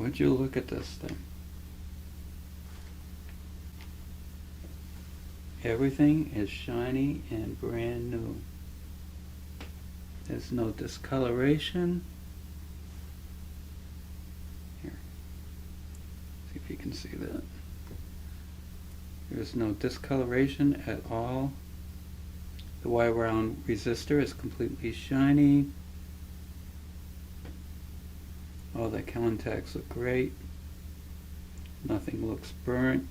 would you look at this thing? Everything is shiny and brand new. There's no discoloration. Here, see if you can see that. There's no discoloration at all. The wire wound resistor is completely shiny. All the contacts look great. Nothing looks burnt.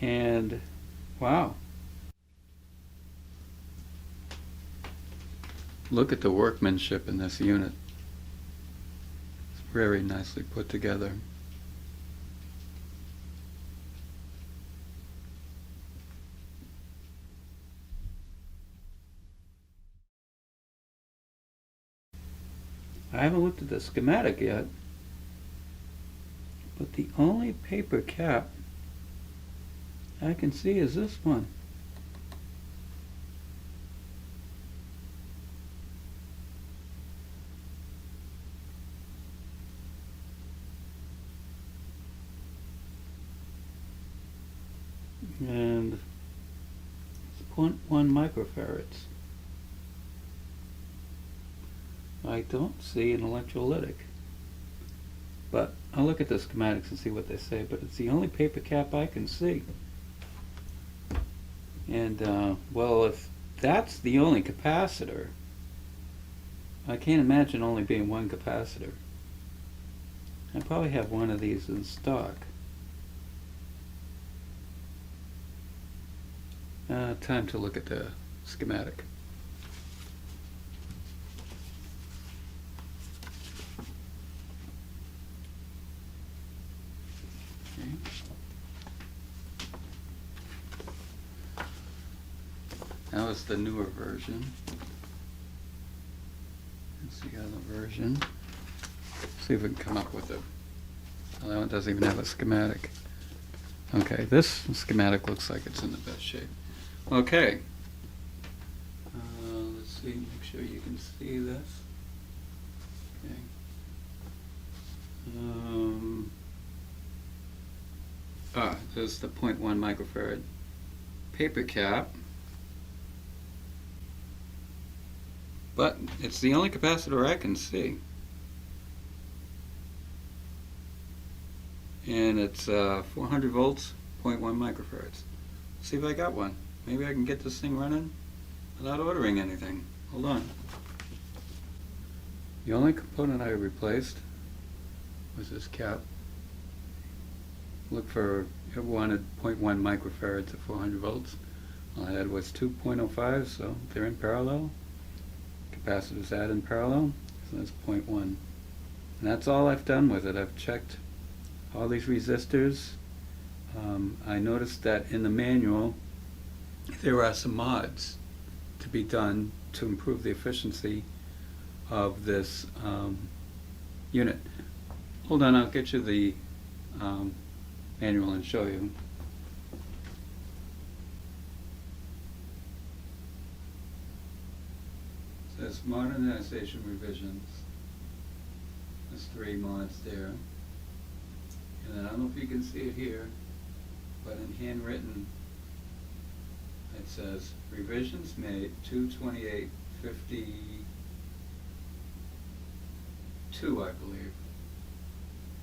And wow. Look at the workmanship in this unit. It's very nicely put together. I haven't looked at the schematic yet, but the only paper cap I can see is this one. And it's 0.1 microfarads. I don't see an electrolytic, but I'll look at the schematics and see what they say, but it's the only paper cap I can see. And well, if that's the only capacitor, I can't imagine only being one capacitor. I probably have one of these in stock. Time to look at the schematic. Okay. That was the newer version. That's the other version. See if we can come up with it. Well, that one doesn't even have a schematic. Okay, this schematic looks like it's in the best shape. Okay. Let's see, make sure you can see this. Okay. There's the 0.1 microfarad paper cap. But it's the only capacitor I can see. And it's 400 volts, 0.1 microfarads. See if I got one. Maybe I can get this thing running without ordering anything. Hold on. The only component I replaced was this cap. Look for, it wanted 0.1 microfarads at 400 volts. All I had was 2.05, so they're in parallel. Capacitors add in parallel, so that's 0.1. And that's all I've done with it. I've checked all these resistors. I noticed that in the manual there are some mods to be done to improve the efficiency of this unit. Hold on, I'll get you the manual and show you. It says modernization revisions. There's 3 mods there. And then I don't know if you can see it here, but in handwritten it says revisions made 22852, I believe,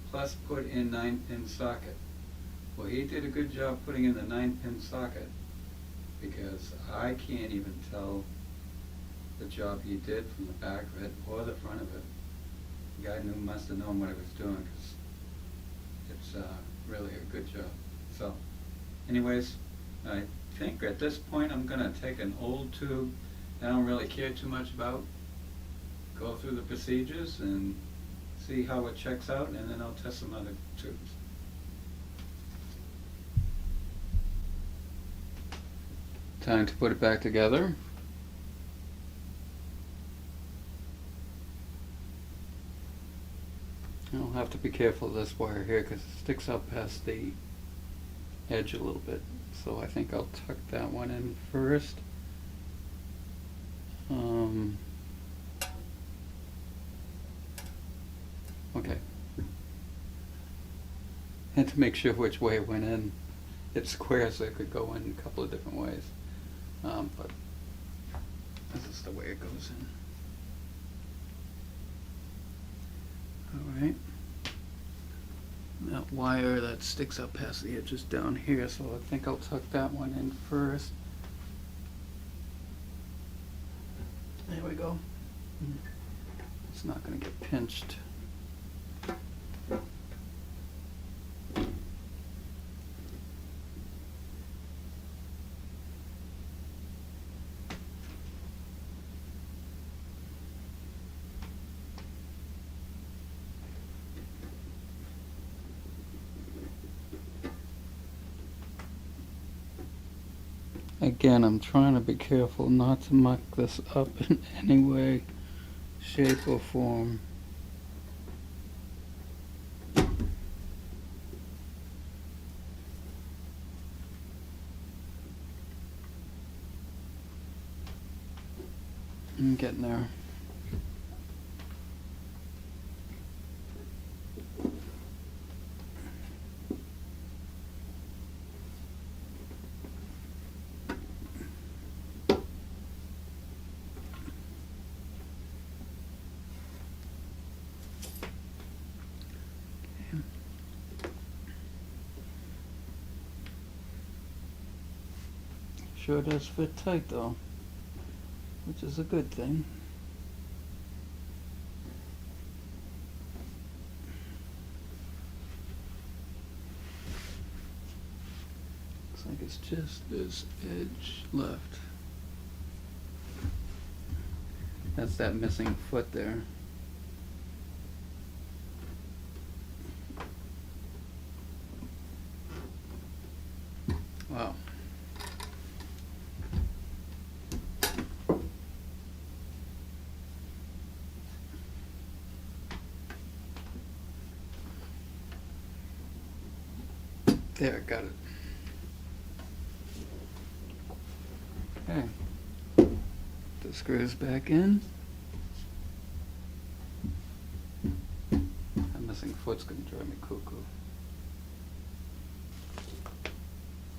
plus put in 9-pin socket. Well, he did a good job putting in the 9-pin socket, because I can't even tell the job he did from the back of it or the front of it. The guy must have known what he was doing, because it's really a good job. So, anyways, I think at this point I'm going to take an old tube I don't really care too much about, go through the procedures and see how it checks out, and then I'll test some other tubes. Time to put it back together. I'll have to be careful of this wire here because it sticks out past the edge a little bit. So I think I'll tuck that one in first. Okay. And to make sure which way it went in, it's square, so it could go in a couple of different ways. But this is the way it goes in. All right. That wire that sticks up past the edge is down here, so I think I'll tuck that one in first. There we go. It's not going to get pinched. Again, I'm trying to be careful not to muck this up in any way, shape, or form. I'm getting there. Sure does fit tight though, which is a good thing. Looks like it's just this edge left. That's that missing foot there. Wow. There, got it. Okay. The screws back in. That missing foot's gonna drive me cuckoo.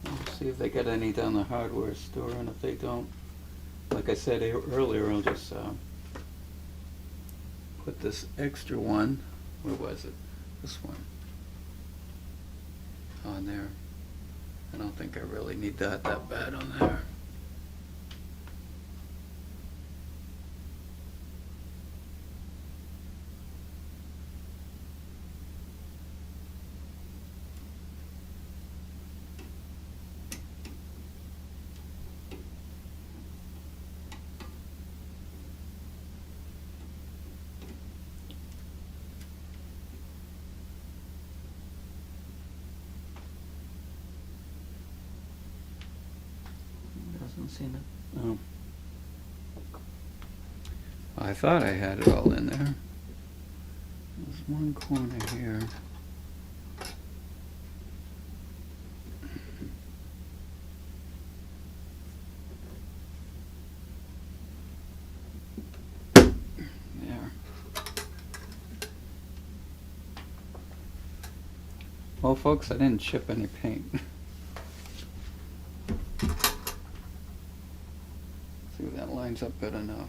I'll see if they got any down the hardware store, and if they don't, like I said earlier, I'll just put this extra one, where was it? This one. On there. I don't think I really need that bad on there. Doesn't seem to. Oh. I thought I had it all in there. There's one corner here. There. Well, folks, I didn't chip any paint. See if that lines up good enough.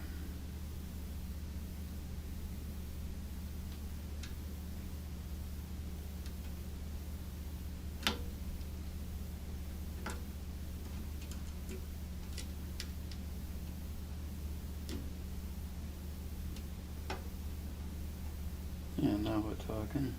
Yeah, now we're talking.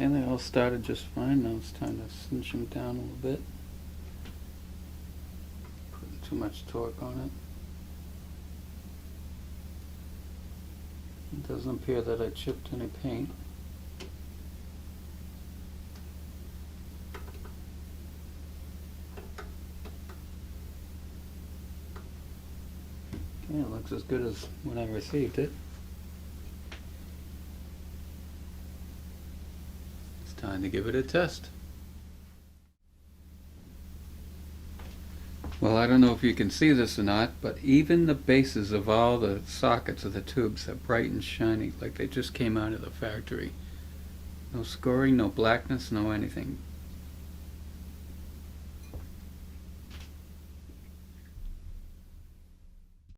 Okay, they all started just fine. Now it's time to cinch them down a little bit. Putting too much torque on it. It doesn't appear that I chipped any paint. Okay, it looks as good as when I received it. It's time to give it a test. Well, I don't know if you can see this or not, but even the bases of all the sockets of the tubes are bright and shiny, like they just came out of the factory. No scoring, no blackness, no anything.